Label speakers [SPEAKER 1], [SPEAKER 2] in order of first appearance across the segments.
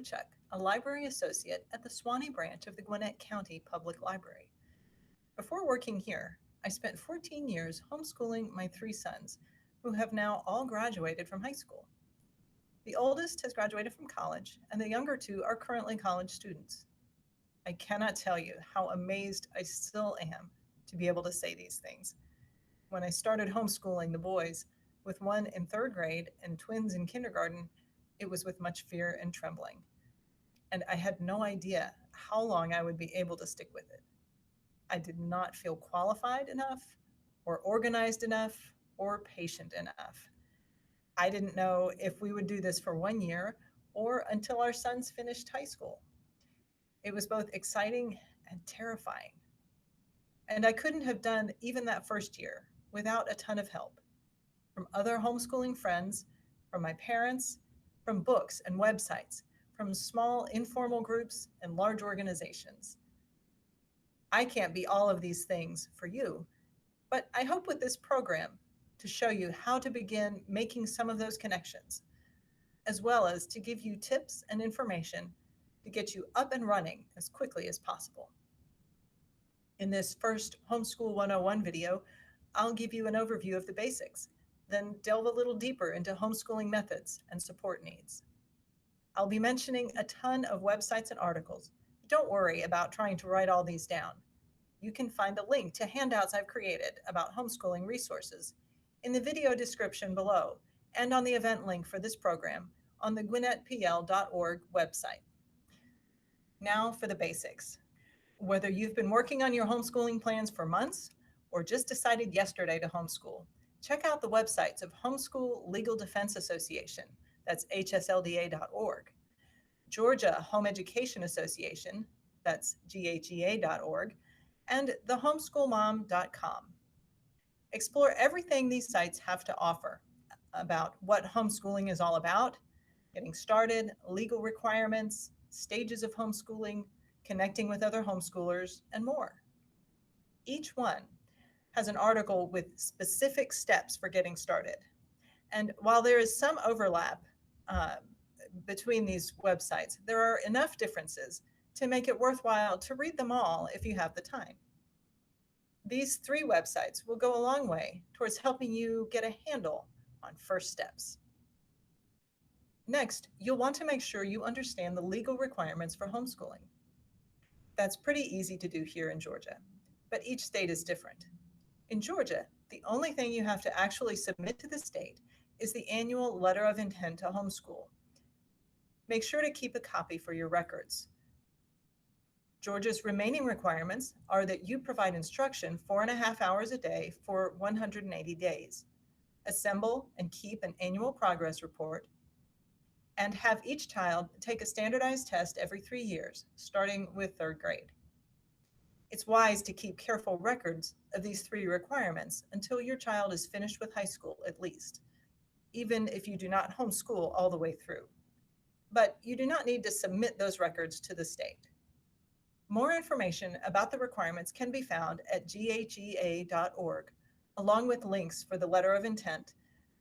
[SPEAKER 1] Luchuk, a library associate at the Suwannee branch of the Gwinnett County Public Library. Before working here, I spent 14 years homeschooling my three sons, who have now all graduated from high school. The oldest has graduated from college, and the younger two are currently college students. I cannot tell you how amazed I still am to be able to say these things. When I started homeschooling the boys, with one in third grade and twins in kindergarten, it was with much fear and trembling. And I had no idea how long I would be able to stick with it. I did not feel qualified enough, or organized enough, or patient enough. I didn't know if we would do this for 1 year or until our sons finished high school. It was both exciting and terrifying. And I couldn't have done even that first year without a ton of help from other homeschooling friends, from my parents, from books and websites, from small informal groups and large organizations. I can't be all of these things for you, but I hope with this program to show you how to begin making some of those connections, as well as to give you tips and information to get you up and running as quickly as possible. In this first Homeschool 101 video, I'll give you an overview of the basics, then delve a little deeper into homeschooling methods and support needs. I'll be mentioning a ton of websites and articles. Don't worry about trying to write all these down. You can find a link to handouts I've created about homeschooling resources in the video description below and on the event link for this program on the gwinnettpl.org website. Now for the basics. Whether you've been working on your homeschooling plans for months or just decided yesterday to homeschool, check out the websites of Homeschool Legal Defense Association, that's hslda.org, Georgia Home Education Association, that's ghea.org, and thehomeschoolmom.com. Explore everything these sites have to offer about what homeschooling is all about, getting started, legal requirements, stages of homeschooling, connecting with other homeschoolers, and more. Each one has an article with specific steps for getting started. And while there is some overlap between these websites, there are enough differences to make it worthwhile to read them all if you have the time. These three websites will go a long way towards helping you get a handle on first steps. Next, you'll want to make sure you understand the legal requirements for homeschooling. That's pretty easy to do here in Georgia, but each state is different. In Georgia, the only thing you have to actually submit to the state is the annual letter of intent to homeschool. Make sure to keep a copy for your records. Georgia's remaining requirements are that you provide instruction 4.5 hours a day for 180 days, assemble and keep an annual progress report, and have each child take a standardized test every 3 years, starting with third grade. It's wise to keep careful records of these three requirements until your child is finished with high school at least, even if you do not homeschool all the way through. But you do not need to submit those records to the state. More information about the requirements can be found at ghea.org, along with links for the letter of intent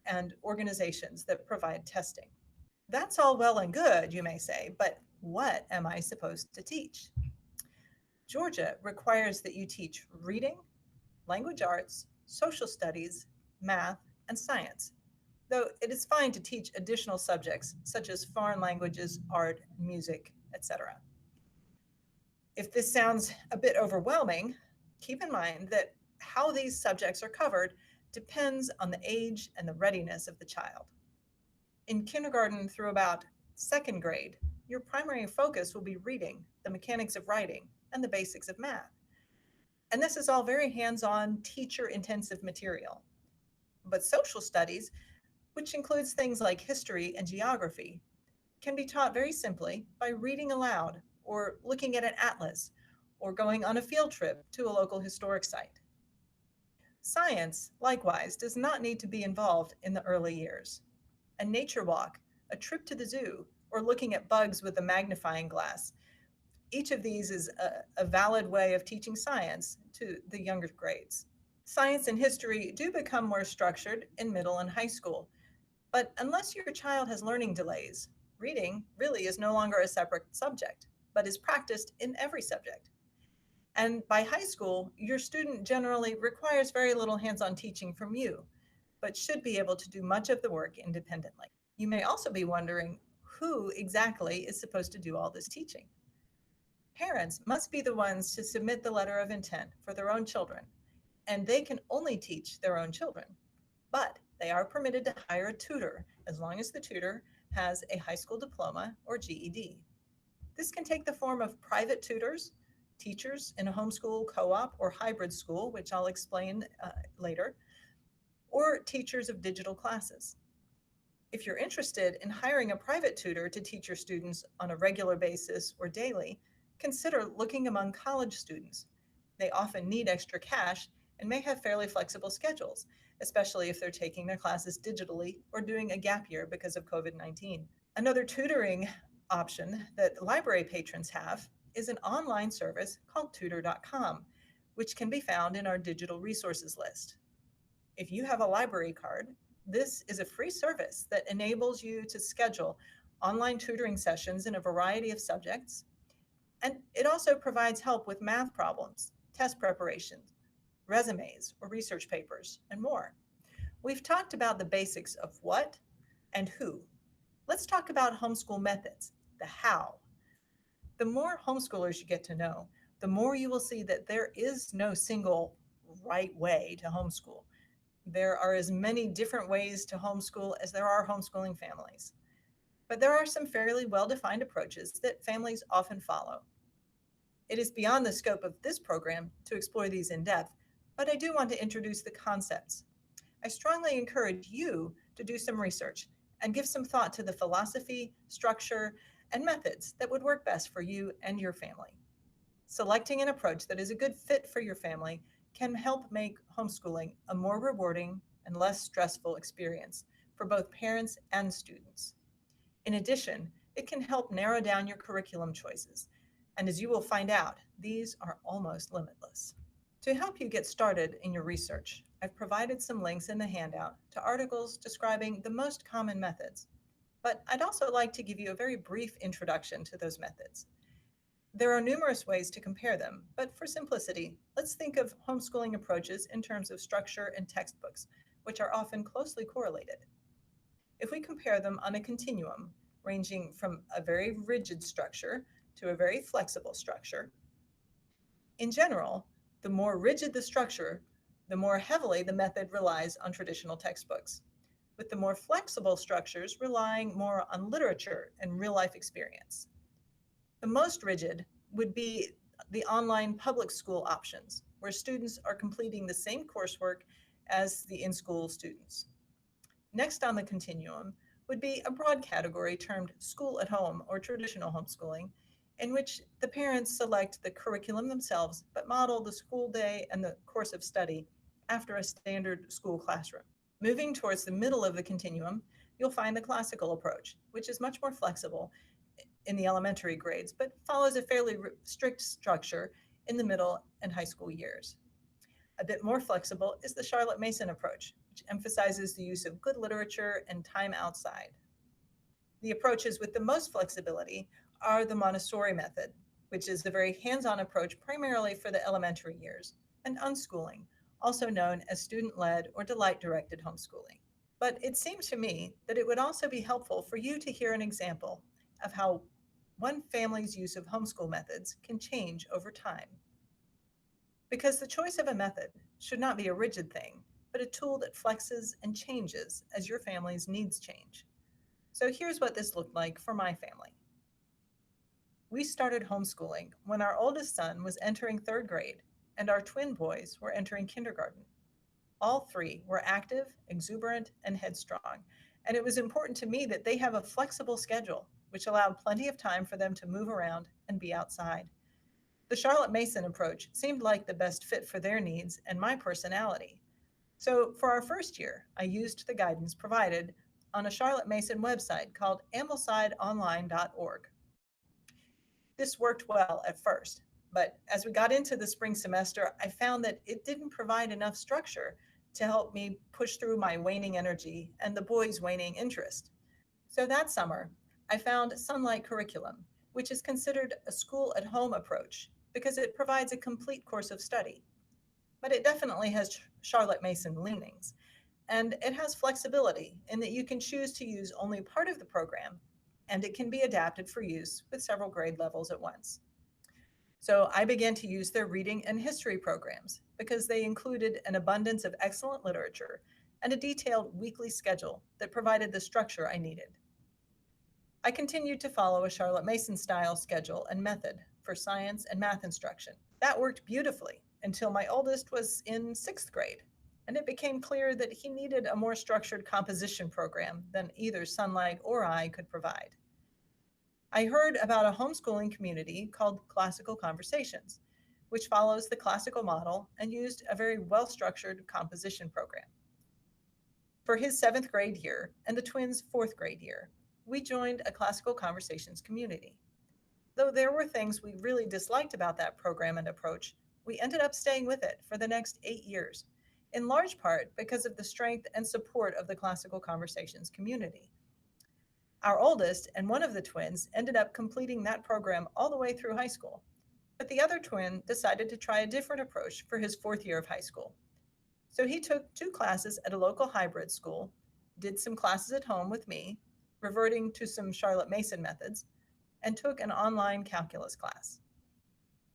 [SPEAKER 1] and organizations that provide testing. That's all well and good, you may say, but what am I supposed to teach? Georgia requires that you teach reading, language arts, social studies, math, and science, though it is fine to teach additional subjects such as foreign languages, art, music, etc. If this sounds a bit overwhelming, keep in mind that how these subjects are covered depends on the age and the readiness of the child. In kindergarten through about second grade, your primary focus will be reading, the mechanics of writing, and the basics of math. And this is all very hands-on, teacher-intensive material. But social studies, which includes things like history and geography, can be taught very simply by reading aloud or looking at an atlas or going on a field trip to a local historic site. Science, likewise, does not need to be involved in the early years. A nature walk, a trip to the zoo, or looking at bugs with a magnifying glass, each of these is a valid way of teaching science to the younger grades. Science and history do become more structured in middle and high school, but unless your child has learning delays, Reading really is no longer a separate subject, but is practiced in every subject. And by high school, your student generally requires very little hands on teaching from you, but should be able to do much of the work independently. You may also be wondering who exactly is supposed to do all this teaching. Parents must be the ones to submit the letter of intent for their own children, and they can only teach their own children. But they are permitted to hire a tutor as long as the tutor has a high school diploma or GED. This can take the form of private tutors, teachers in a homeschool, co op, or hybrid school, which I'll explain later, or teachers of digital classes. If you're interested in hiring a private tutor to teach your students on a regular basis or daily, consider looking among college students. They often need extra cash and may have fairly flexible schedules, especially if they're taking their classes digitally or doing a gap year because of COVID-19. Another tutoring option that library patrons have is an online service called tutor.com, which can be found in our digital resources list. If you have a library card, this is a free service that enables you to schedule online tutoring sessions in a variety of subjects, and it also provides help with math problems, test preparation, resumes or research papers, and more. We've talked about the basics of what and who. Let's talk about homeschool methods, the how. The more homeschoolers you get to know, the more you will see that there is no single right way to homeschool. There are as many different ways to homeschool as there are homeschooling families. But there are some fairly well-defined approaches that families often follow. It is beyond the scope of this program to explore these in depth, but I do want to introduce the concepts. I strongly encourage you to do some research and give some thought to the philosophy, structure, and methods that would work best for you and your family. Selecting an approach that is a good fit for your family can help make homeschooling a more rewarding and less stressful experience for both parents and students. In addition, it can help narrow down your curriculum choices. And as you will find out, these are almost limitless. To help you get started in your research, I've provided some links in the handout to articles describing the most common methods. But I'd also like to give you a very brief introduction to those methods. There are numerous ways to compare them, but for simplicity, let's think of homeschooling approaches in terms of structure and textbooks, which are often closely correlated. If we compare them on a continuum, ranging from a very rigid structure to a very flexible structure, in general, the more rigid the structure, the more heavily the method relies on traditional textbooks, with the more flexible structures relying more on literature and real-life experience. The most rigid would be the online public school options, where students are completing the same coursework as the in-school students. Next on the continuum would be a broad category termed school at home or traditional homeschooling, in which the parents select the curriculum themselves but model the school day and the course of study after a standard school classroom. Moving towards the middle of the continuum, you'll find the classical approach, which is much more flexible in the elementary grades, but follows a fairly strict structure in the middle and high school years. A bit more flexible is the Charlotte Mason approach, which emphasizes the use of good literature and time outside. The approaches with the most flexibility are the Montessori method, which is a very hands-on approach primarily for the elementary years, and unschooling, also known as student-led or delight-directed homeschooling. But it seemed to me that it would also be helpful for you to hear an example of how one family's use of homeschool methods can change over time. Because the choice of a method should not be a rigid thing, but a tool that flexes and changes as your family's needs change. So here's what this looked like for my family. We started homeschooling when our oldest son was entering third grade and our twin boys were entering kindergarten. All three were active, exuberant, and headstrong, and it was important to me that they have a flexible schedule, which allowed plenty of time for them to move around and be outside. The Charlotte Mason approach seemed like the best fit for their needs and my personality. So for our first year, I used the guidance provided on a Charlotte Mason website called amblesideonline.org. This worked well at first, but as we got into the spring semester, I found that it didn't provide enough structure to help me push through my waning energy and the boys' waning interest. So that summer, I found Sunlight Curriculum, which is considered a school at home approach because it provides a complete course of study. But it definitely has Charlotte Mason leanings, and it has flexibility in that you can choose to use only part of the program, and it can be adapted for use with several grade levels at once. So I began to use their reading and history programs because they included an abundance of excellent literature and a detailed weekly schedule that provided the structure I needed. I continued to follow a Charlotte Mason style schedule and method for science and math instruction. That worked beautifully until my oldest was in sixth grade, and it became clear that he needed a more structured composition program than either Sunlight or I could provide. I heard about a homeschooling community called Classical Conversations, which follows the classical model and used a very well structured composition program. For his seventh grade year and the twins' fourth grade year, we joined a Classical Conversations community. Though there were things we really disliked about that program and approach, we ended up staying with it for the next 8 years, in large part because of the strength and support of the Classical Conversations community. Our oldest and one of the twins ended up completing that program all the way through high school, but the other twin decided to try a different approach for his fourth year of high school. So he took 2 classes at a local hybrid school, did some classes at home with me, reverting to some Charlotte Mason methods, and took an online calculus class.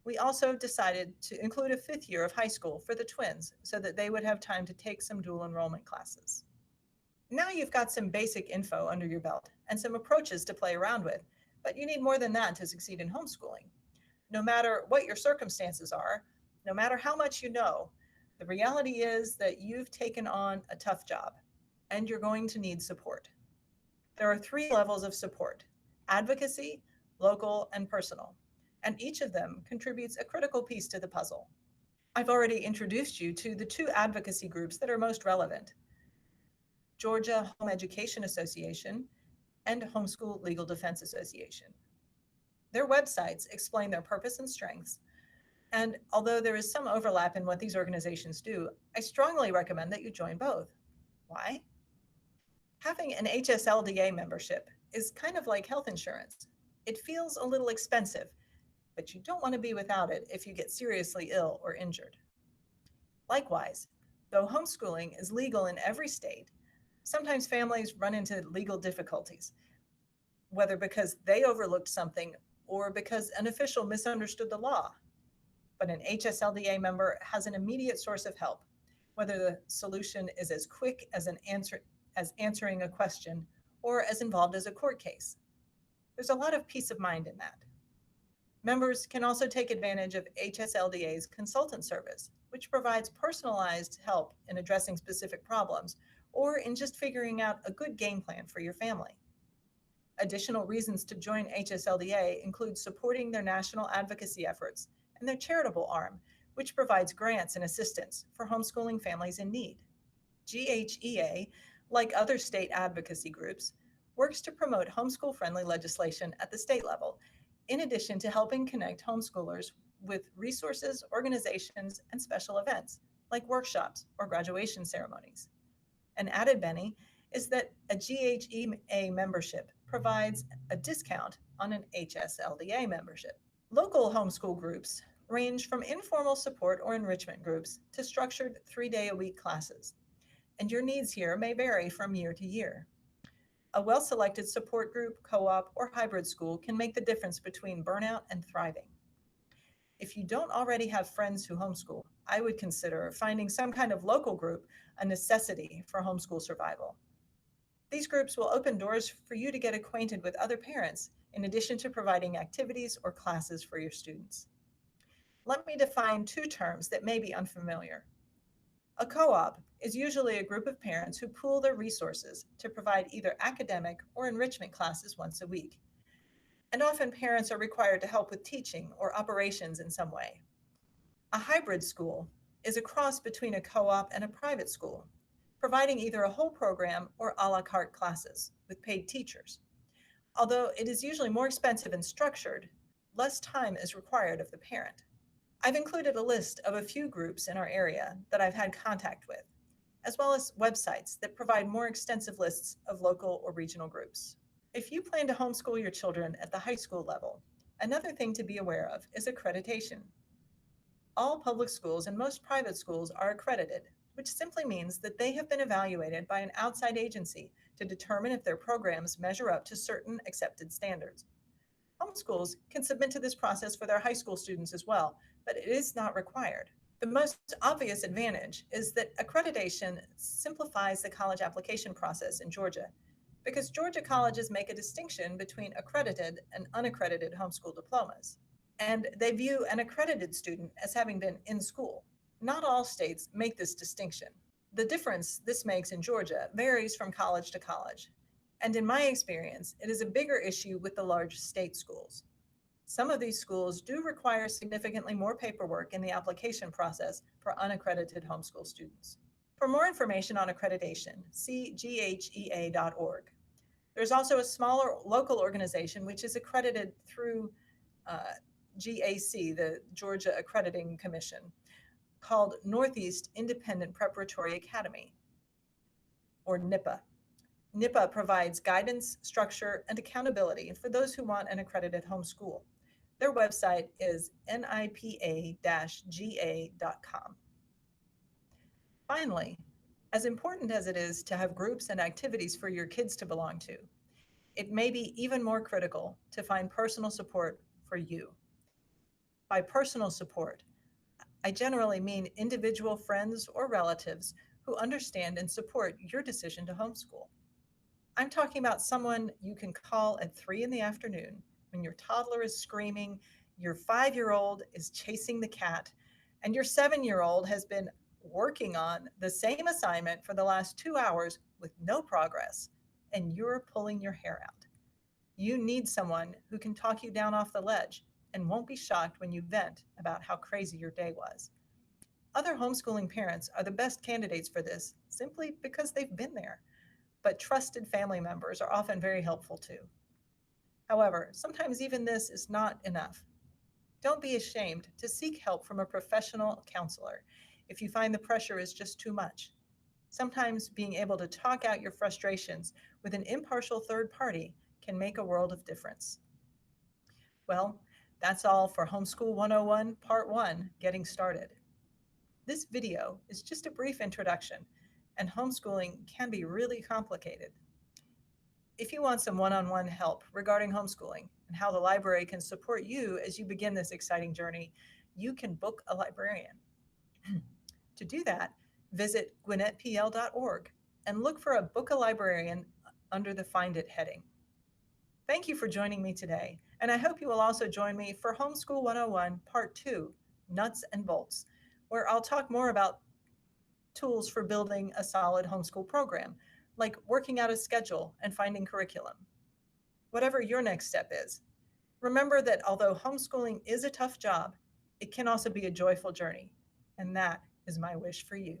[SPEAKER 1] We also decided to include a fifth year of high school for the twins so that they would have time to take some dual enrollment classes. Now you've got some basic info under your belt and some approaches to play around with, but you need more than that to succeed in homeschooling. No matter what your circumstances are, no matter how much you know, the reality is that you've taken on a tough job and you're going to need support. There are 3 levels of support: advocacy, local, and personal, and each of them contributes a critical piece to the puzzle. I've already introduced you to the 2 advocacy groups that are most relevant: Georgia Home Education Association and Homeschool Legal Defense Association. Their websites explain their purpose and strengths, and although there is some overlap in what these organizations do, I strongly recommend that you join both. Why? Having an HSLDA membership is kind of like health insurance. It feels a little expensive, but you don't want to be without it if you get seriously ill or injured. Likewise, though homeschooling is legal in every state, sometimes families run into legal difficulties, whether because they overlooked something or because an official misunderstood the law. But an HSLDA member has an immediate source of help, whether the solution is as quick as answering a question or as involved as a court case. There's a lot of peace of mind in that. Members can also take advantage of HSLDA's consultant service, which provides personalized help in addressing specific problems or in just figuring out a good game plan for your family. Additional reasons to join HSLDA include supporting their national advocacy efforts and their charitable arm, which provides grants and assistance for homeschooling families in need. GHEA, like other state advocacy groups, works to promote homeschool-friendly legislation at the state level, in addition to helping connect homeschoolers with resources, organizations, and special events, like workshops or graduation ceremonies. An added benefit is that a GHEA membership provides a discount on an HSLDA membership. Local homeschool groups range from informal support or enrichment groups to structured 3-day-a-week classes, and your needs here may vary from year to year. A well-selected support group, co-op, or hybrid school can make the difference between burnout and thriving. If you don't already have friends who homeschool, I would consider finding some kind of local group a necessity for homeschool survival. These groups will open doors for you to get acquainted with other parents, in addition to providing activities or classes for your students. Let me define 2 terms that may be unfamiliar. A co-op is usually a group of parents who pool their resources to provide either academic or enrichment classes once a week. And often parents are required to help with teaching or operations in some way. A hybrid school is a cross between a co-op and a private school, providing either a whole program or a la carte classes with paid teachers. Although it is usually more expensive and structured, less time is required of the parent. I've included a list of a few groups in our area that I've had contact with, as well as websites that provide more extensive lists of local or regional groups. If you plan to homeschool your children at the high school level, another thing to be aware of is accreditation. All public schools and most private schools are accredited, which simply means that they have been evaluated by an outside agency to determine if their programs measure up to certain accepted standards. Homeschools can submit to this process for their high school students as well, but it is not required. The most obvious advantage is that accreditation simplifies the college application process in Georgia because Georgia colleges make a distinction between accredited and unaccredited homeschool diplomas. And they view an accredited student as having been in school. Not all states make this distinction. The difference this makes in Georgia varies from college to college. And in my experience, it is a bigger issue with the large state schools. Some of these schools do require significantly more paperwork in the application process for unaccredited homeschool students. For more information on accreditation, see ghea.org. There's also a smaller local organization which is accredited through GAC, the Georgia Accrediting Commission, called Northeast Independent Preparatory Academy, or NIPA. NIPA provides guidance, structure, and accountability for those who want an accredited homeschool. Their website is nipa-ga.com. Finally, as important as it is to have groups and activities for your kids to belong to, it may be even more critical to find personal support for you. By personal support, I generally mean individual friends or relatives who understand and support your decision to homeschool. I'm talking about someone you can call at 3 in the afternoon when your toddler is screaming, your 5-year-old is chasing the cat, and your 7-year-old has been working on the same assignment for the last 2 hours with no progress, and you're pulling your hair out. You need someone who can talk you down off the ledge and won't be shocked when you vent about how crazy your day was. Other homeschooling parents are the best candidates for this simply because they've been there, but trusted family members are often very helpful too. However, sometimes even this is not enough. Don't be ashamed to seek help from a professional counselor if you find the pressure is just too much. Sometimes being able to talk out your frustrations with an impartial third party can make a world of difference. Well, that's all for Homeschool 101 Part 1, Getting Started. This video is just a brief introduction, and homeschooling can be really complicated. If you want some one-on-one help regarding homeschooling and how the library can support you as you begin this exciting journey, you can book a librarian. To do that, visit gwinnettpl.org and look for a Book a Librarian under the Find It heading. Thank you for joining me today, and I hope you will also join me for Homeschool 101 Part 2, Nuts and Bolts, where I'll talk more about tools for building a solid homeschool program, like working out a schedule and finding curriculum. Whatever your next step is, remember that although homeschooling is a tough job, it can also be a joyful journey, and that is my wish for you.